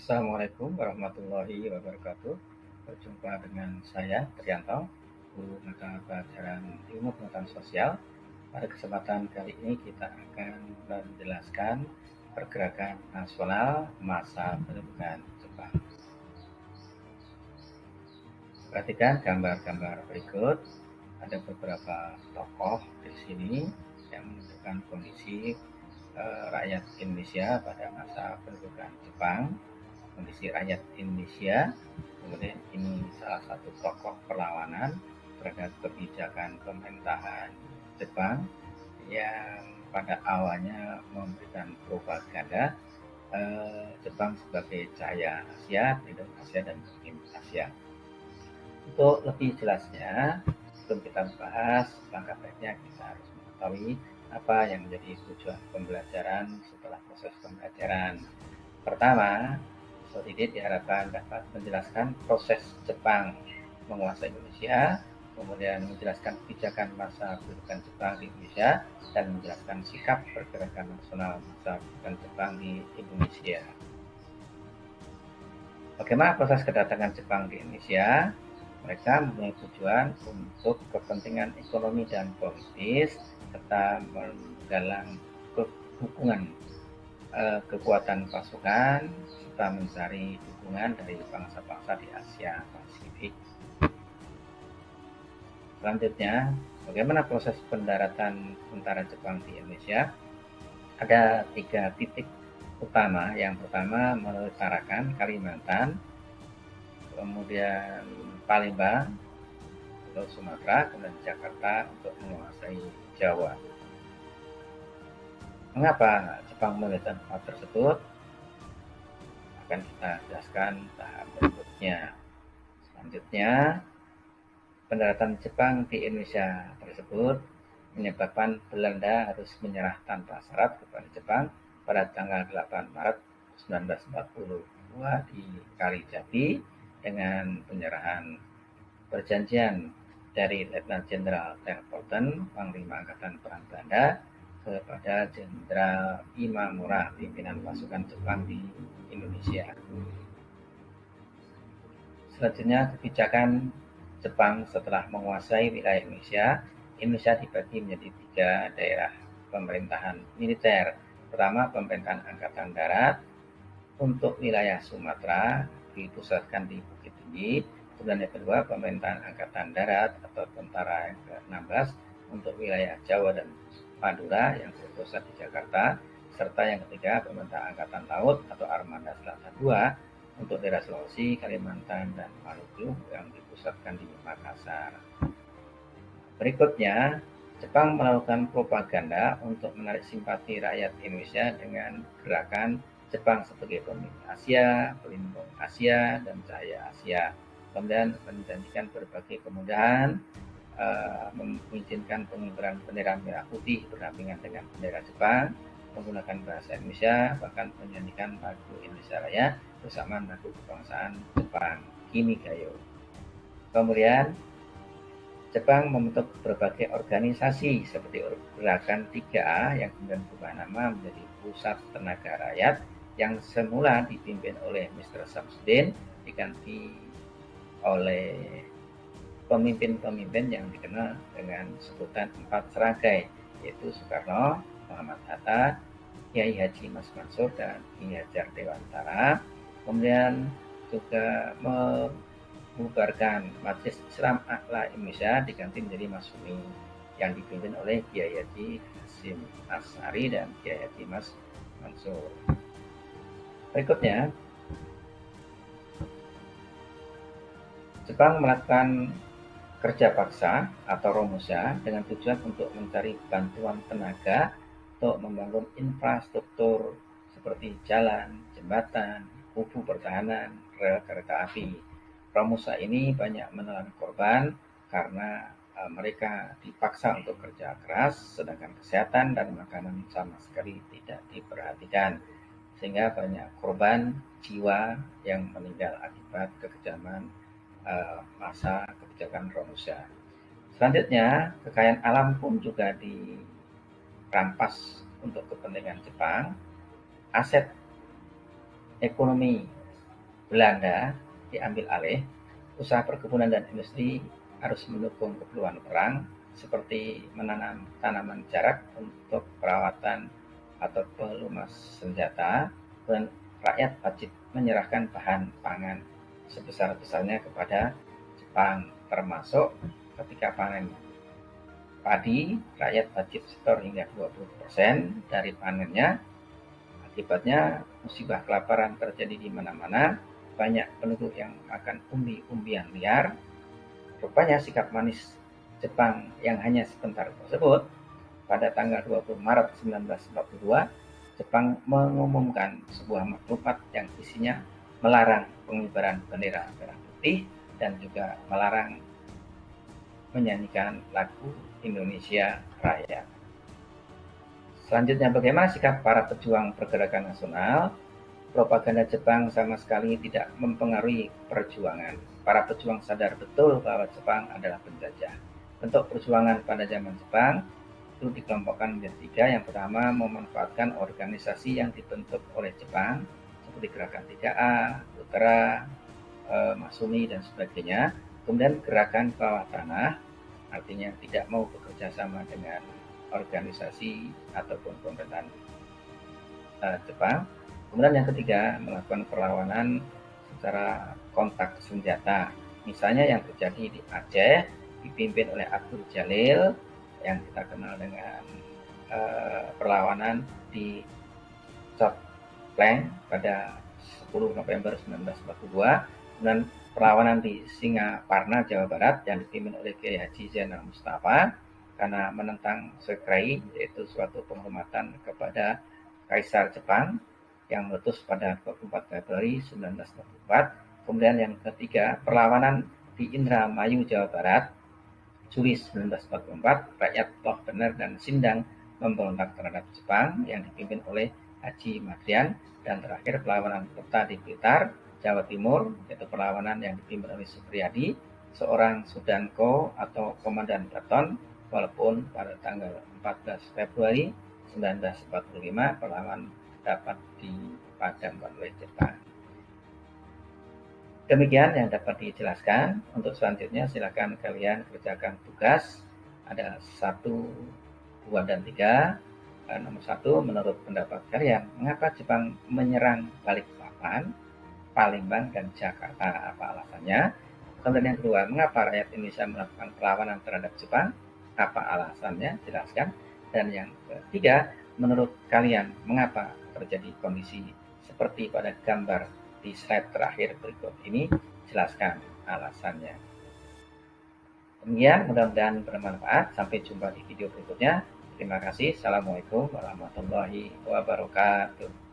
Assalamualaikum warahmatullahi wabarakatuh. Berjumpa dengan saya, Trianto, guru mata pelajaran Ilmu Pengetahuan Sosial. Pada kesempatan kali ini kita akan menjelaskan pergerakan nasional masa pendudukan Jepang. Perhatikan gambar-gambar berikut. Ada beberapa tokoh di sini yang menunjukkan kondisi rakyat Indonesia pada masa pendudukan Jepang. Kondisi rakyat Indonesia, kemudian ini salah satu tokoh perlawanan terhadap kebijakan pemerintahan Jepang yang pada awalnya memberikan propaganda Jepang sebagai cahaya Asia, pelindung Asia dan pemimpin Asia. Untuk lebih jelasnya, sebelum kita bahas, langkah baiknya kita harus mengetahui apa yang menjadi tujuan pembelajaran setelah proses pembelajaran. Pertama, Sodidit diharapkan dapat menjelaskan proses Jepang menguasai Indonesia, kemudian menjelaskan kebijakan masa pendudukan Jepang di Indonesia, dan menjelaskan sikap pergerakan nasional masa pendudukan Jepang di Indonesia. Bagaimana proses kedatangan Jepang di Indonesia? Mereka mempunyai tujuan untuk kepentingan ekonomi dan politis, serta menggalang hubungan kekuatan pasukan, serta mencari dukungan dari bangsa-bangsa di Asia Pasifik. Selanjutnya, bagaimana proses pendaratan tentara Jepang di Indonesia? Ada 3 titik utama. Yang pertama melalui Tarakan, Kalimantan, kemudian Palembang, Pulau Sumatera, kemudian Jakarta untuk menguasai Jawa. Mengapa Jepang memilih tempat tersebut? Akan kita jelaskan tahap berikutnya. Selanjutnya, pendaratan Jepang di Indonesia tersebut menyebabkan Belanda harus menyerah tanpa syarat kepada Jepang pada tanggal 8 Maret 1942 di Kalijati dengan penyerahan perjanjian dari Letnan Jenderal Terpoten, Panglima Angkatan Perang Belanda, kepada Jenderal Imamura, pimpinan pasukan Jepang di Indonesia. Selanjutnya, kebijakan Jepang setelah menguasai wilayah Indonesia. Indonesia dibagi menjadi 3 daerah pemerintahan militer. Pertama, pemerintahan Angkatan Darat. Untuk wilayah Sumatera dipusatkan di Bukit Tinggi. Kemudian yang kedua, pemerintahan Angkatan Darat atau tentara yang ke-16 untuk wilayah Jawa dan Madura yang berpusat di Jakarta, serta yang ketiga pemerintahan Angkatan Laut atau Armada Selatan 2 untuk daerah Sulawesi, Kalimantan, dan Maluku yang dipusatkan di Makassar. Berikutnya, Jepang melakukan propaganda untuk menarik simpati rakyat Indonesia dengan gerakan Jepang sebagai pemimpin Asia, pelindung Asia, dan cahaya Asia. Kemudian menjanjikan berbagai kemudahan, mengizinkan pengibaran bendera merah putih berdampingan dengan bendera Jepang, menggunakan bahasa Indonesia, bahkan menyanyikan lagu Indonesia Raya bersama lagu kebangsaan Jepang, Kimigayo. Kemudian Jepang membentuk berbagai organisasi seperti Gerakan 3A yang kemudian berubah nama menjadi Pusat Tenaga Rakyat yang semula dipimpin oleh Mr. Samsudin, diganti oleh pemimpin-pemimpin yang dikenal dengan sebutan 4 Seragai, yaitu Soekarno, Muhammad Hatta, Kiai Haji Mas Mansur, dan Ki Hajar Dewantara. Kemudian juga membubarkan Majelis Islam Akhlak Indonesia diganti menjadi Masumi yang dipimpin oleh Kiai Haji Hasyim Asy'ari dan Kiai Haji Mas Mansur. Berikutnya, Jepang melakukan kerja paksa atau romusha dengan tujuan untuk mencari bantuan tenaga untuk membangun infrastruktur seperti jalan, jembatan, kubu pertahanan, rel kereta api. Romusha ini banyak menelan korban karena mereka dipaksa untuk kerja keras, sedangkan kesehatan dan makanan sama sekali tidak diperhatikan, sehingga banyak korban jiwa yang meninggal akibat kekejaman masa kebijakan Romusha. Selanjutnya, kekayaan alam pun juga dirampas untuk kepentingan Jepang. Aset ekonomi Belanda diambil alih, usaha perkebunan dan industri harus mendukung keperluan perang, seperti menanam tanaman jarak untuk perawatan atau pelumas senjata, dan rakyat wajib menyerahkan bahan pangan sebesar-besarnya kepada Jepang, termasuk ketika panen padi, rakyat wajib setor hingga 20% dari panennya. Akibatnya musibah kelaparan terjadi di mana-mana, banyak penduduk yang akan umbi-umbian liar. Rupanya sikap manis Jepang yang hanya sebentar tersebut, pada tanggal 20 Maret 1942, Jepang mengumumkan sebuah maklumat yang isinya melarang pengibaran bendera merah putih dan juga melarang menyanyikan lagu Indonesia Raya. Selanjutnya, bagaimana sikap para pejuang pergerakan nasional? Propaganda Jepang sama sekali tidak mempengaruhi perjuangan. Para pejuang sadar betul bahwa Jepang adalah penjajah. Bentuk perjuangan pada zaman Jepang itu dikelompokkan menjadi tiga. Yang pertama, memanfaatkan organisasi yang dibentuk oleh Jepang, seperti Gerakan 3A, Utara, Masumi, dan sebagainya. Kemudian gerakan bawah tanah, artinya tidak mau bekerja sama dengan organisasi ataupun pemerintahan Jepang. Kemudian yang ketiga, melakukan perlawanan secara kontak senjata. Misalnya yang terjadi di Aceh, dipimpin oleh Abdul Jalil, yang kita kenal dengan perlawanan di Chot Pleng pada 10 November 1942, dan perlawanan di Singaparna, Jawa Barat, yang dipimpin oleh Kiai Haji Zainal Mustafa, karena menentang Sekrai, yaitu suatu penghormatan kepada Kaisar Jepang, yang meletus pada 24 Februari 1944. Kemudian yang ketiga, perlawanan di Indramayu, Jawa Barat, Juli 1944, rakyat Loh Bener dan Sindang memberontak terhadap Jepang, yang dipimpin oleh Haji Madrian. Dan terakhir, perlawanan kota di Blitar, Jawa Timur, yaitu perlawanan yang dipimpin oleh Supriyadi, seorang Sudanko atau komandan Baton, walaupun pada tanggal 14 Februari 1945 perlawanan dapat dipadamkan oleh Jepang. Demikian yang dapat dijelaskan. Untuk selanjutnya silakan kalian kerjakan tugas. Ada 1, 2, dan 3. Nomor 1, menurut pendapat kalian, mengapa Jepang menyerang Balikpapan, Palembang, dan Jakarta? Apa alasannya? Kemudian yang kedua, mengapa rakyat Indonesia melakukan perlawanan terhadap Jepang? Apa alasannya? Jelaskan. Dan yang ketiga, menurut kalian, mengapa terjadi kondisi seperti pada gambar di slide terakhir berikut ini? Jelaskan alasannya. Demikian, mudah-mudahan bermanfaat. Sampai jumpa di video berikutnya. Terima kasih. Assalamualaikum warahmatullahi wabarakatuh.